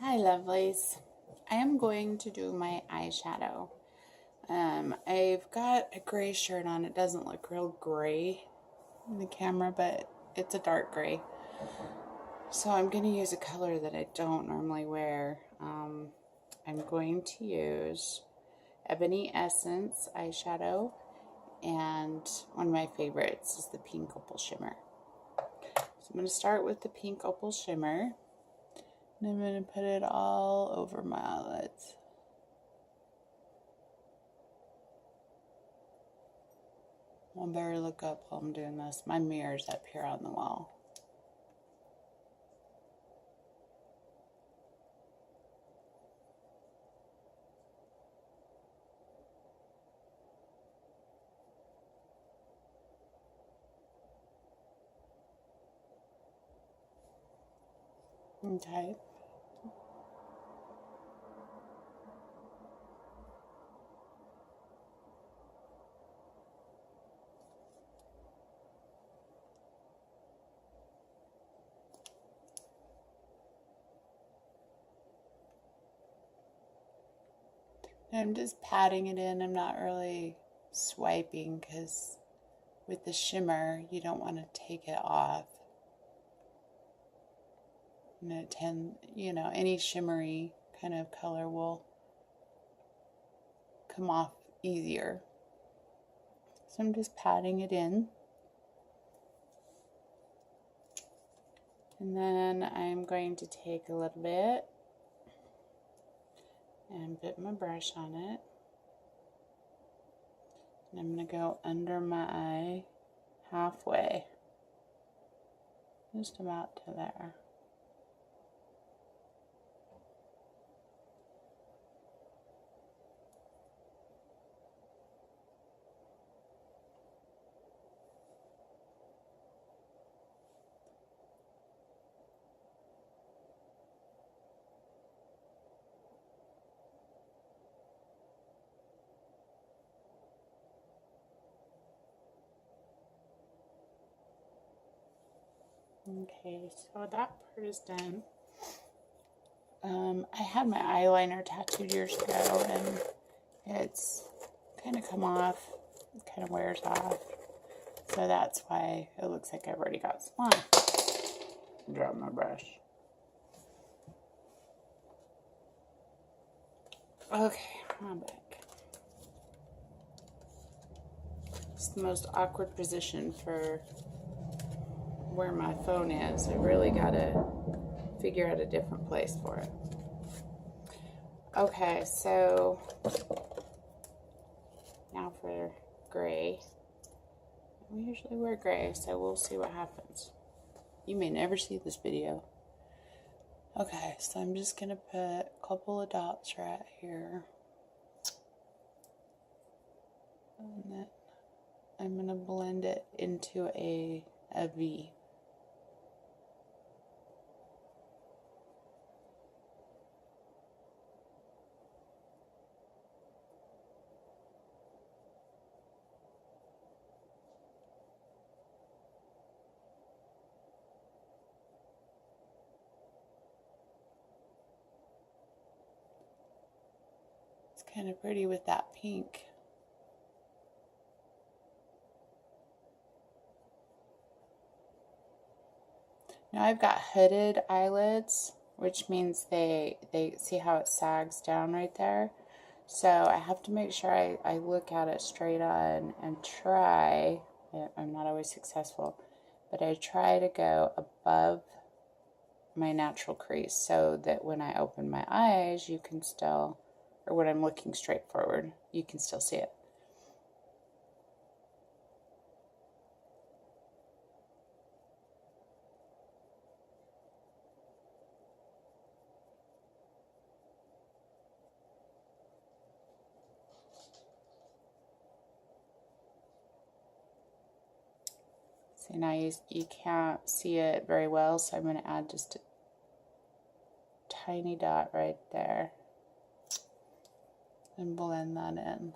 Hi lovelies. I am going to do my eyeshadow. I've got a gray shirt on. It doesn't look real gray in the camera, but it's a dark gray. So I'm going to use a color that I don't normally wear. I'm going to use Ebony Essence eyeshadow, and one of my favorites is the Pink Opal Shimmer. So I'm going to start with the Pink Opal Shimmer, and I'm going to put it all over my eyelids. I better look up while I'm doing this. My mirror's up here on the wall. Okay. I'm just patting it in. I'm not really swiping because with the shimmer, you don't want to take it off. And any shimmery kind of color will come off easier. So I'm just patting it in. And then I'm going to take a little bit and put my brush on it. And I'm going to go under my eye halfway. Just about to there. Okay, so that part is done. I had my eyeliner tattooed years ago, and it's kind of come off. It kind of wears off. So that's why it looks like I've already got some on. Drop my brush. Okay, I'm back. It's the most awkward position for where my phone is. I really gotta figure out a different place for it. Okay, so now for gray. We usually wear gray, so we'll see what happens. You may never see this video. Okay, so I'm just gonna put a couple of dots right here. And then I'm gonna blend it into a V. It's kind of pretty with that pink. Now I've got hooded eyelids, which means they see how it sags down right there. So I have to make sure I look at it straight on and try. I'm not always successful, but I try to go above my natural crease so that when I open my eyes, you can still, or when I'm looking straight forward, you can still see it. See, now you can't see it very well, so I'm going to add just a tiny dot right there and blend that in.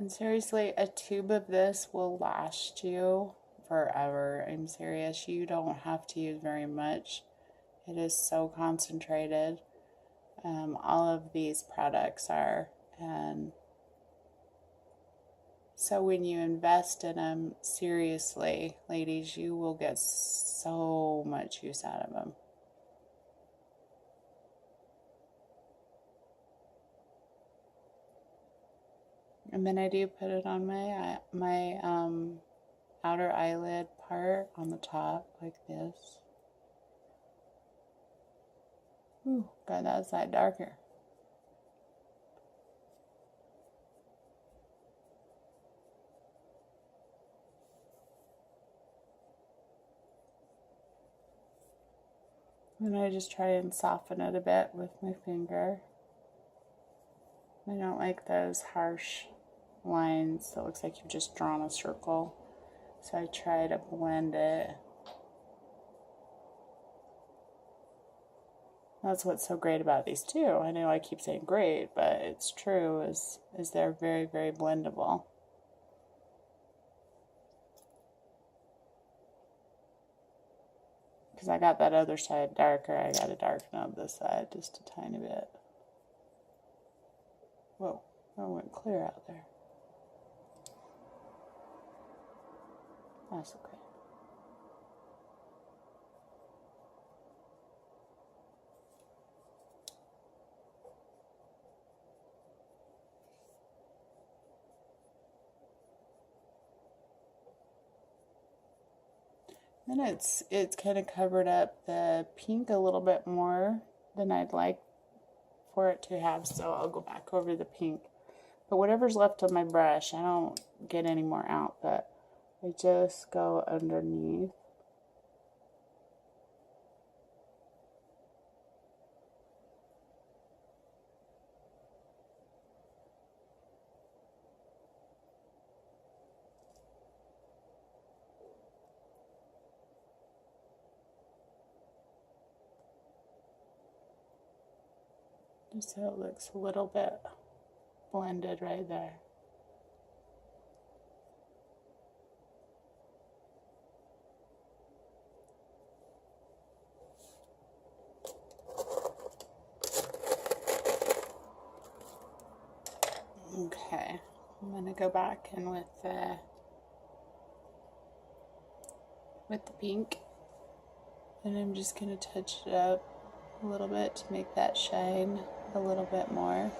And seriously, a tube of this will last you forever. I'm serious. You don't have to use very much. It is so concentrated. All of these products are. And so when you invest in them, seriously, ladies, you will get so much use out of them. And then I do put it on my outer eyelid part on the top like this. Ooh, got that side darker. And I just try and soften it a bit with my finger. I don't like those harsh lines that looks like you've just drawn a circle. So I try to blend it. That's what's so great about these too. I know I keep saying great, but it's true, is they're very, very blendable. Because I got that other side darker, I got to darken up this side just a tiny bit. Whoa, that went clear out there. That's okay. Then it's kind of covered up the pink a little bit more than I'd like for it to have, so I'll go back over the pink. But whatever's left on my brush, I don't get any more out, but I just go underneath. Just so it looks a little bit blended right there. Okay, I'm gonna go back in with the pink, and I'm just gonna touch it up a little bit to make that shine a little bit more.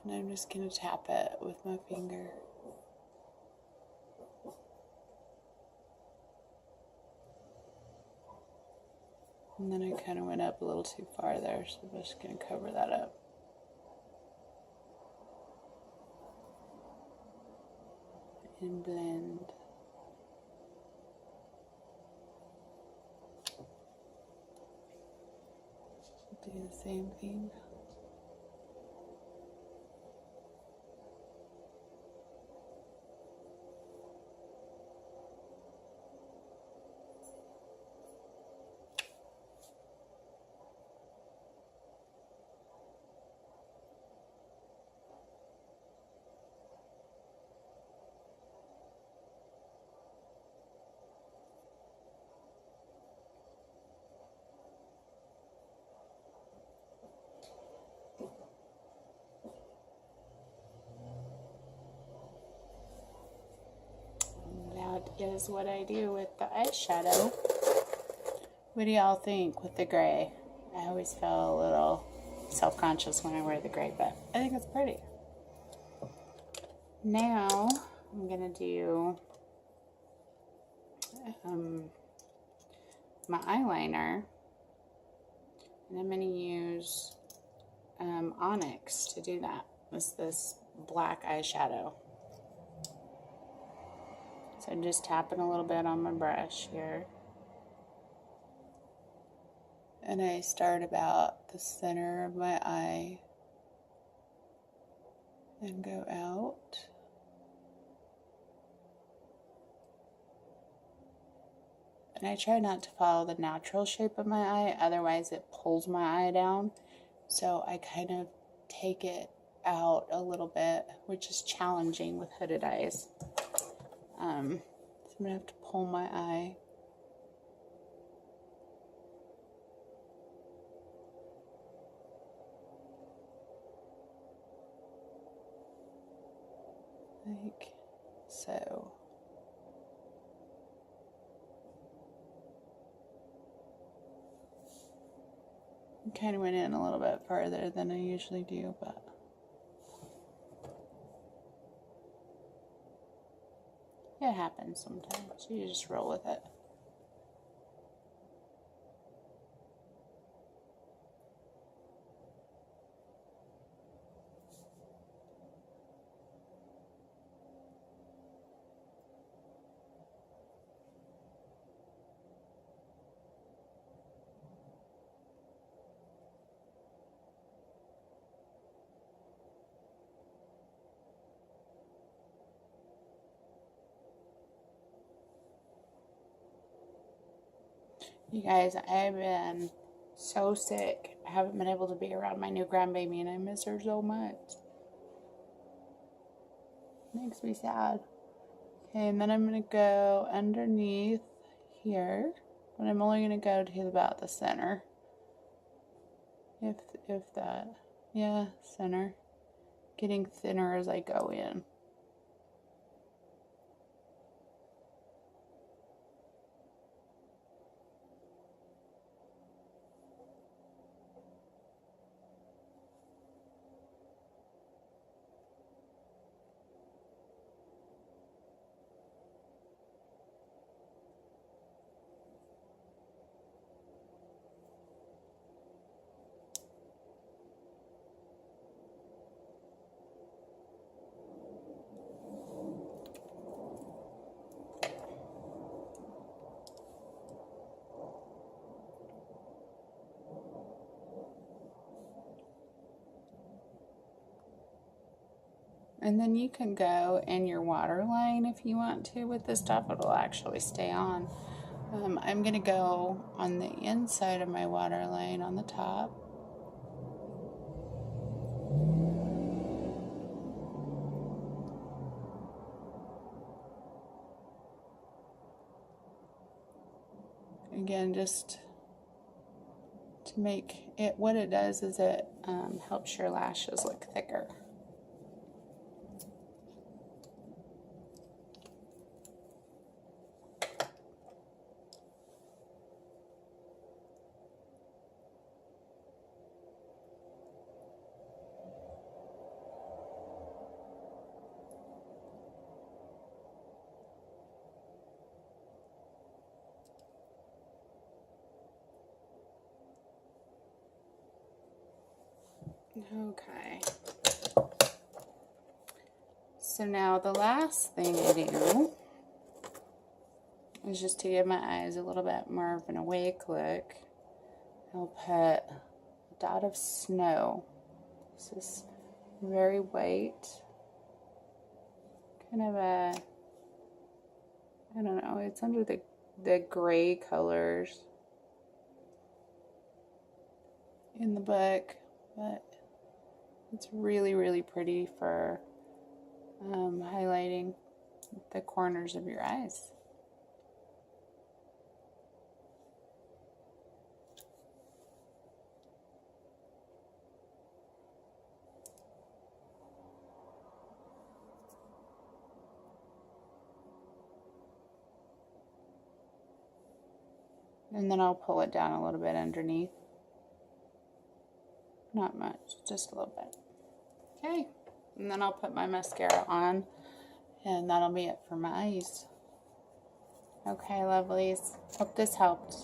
And I'm just gonna tap it with my finger. And then I kind of went up a little too far there, so I'm just going to cover that up. And blend. Do the same thing. Is what I do with the eyeshadow. What do y'all think with the gray? I always feel a little self-conscious when I wear the gray, but I think it's pretty. Now I'm gonna do my eyeliner, and I'm gonna use Onyx to do that. This black eyeshadow. So I'm just tapping a little bit on my brush here. And I start about the center of my eye and go out. And I try not to follow the natural shape of my eye, otherwise it pulls my eye down. So I kind of take it out a little bit, which is challenging with hooded eyes. So I'm going to have to pull my eye. Like so. I kind of went in a little bit farther than I usually do, but it happens sometimes. You just roll with it. You guys, I've been so sick. I haven't been able to be around my new grandbaby, and I miss her so much. Makes me sad. Okay, and then I'm going to go underneath here, but I'm only going to go to about the center. If that, yeah, center. Getting thinner as I go in. And then you can go in your waterline if you want to with this stuff. It'll actually stay on. I'm going to go on the inside of my waterline on the top. Again, just to make it, what it does is it helps your lashes look thicker. Okay. So now the last thing I do is just to give my eyes a little bit more of an awake look. I'll put a dot of snow. This is very white. Kind of a, I don't know, it's under the gray colors in the book, but it's really, really pretty for highlighting the corners of your eyes. And then I'll pull it down a little bit underneath. Not much, just a little bit. Okay, and then I'll put my mascara on, and that'll be it for my eyes. Okay, lovelies, hope this helped.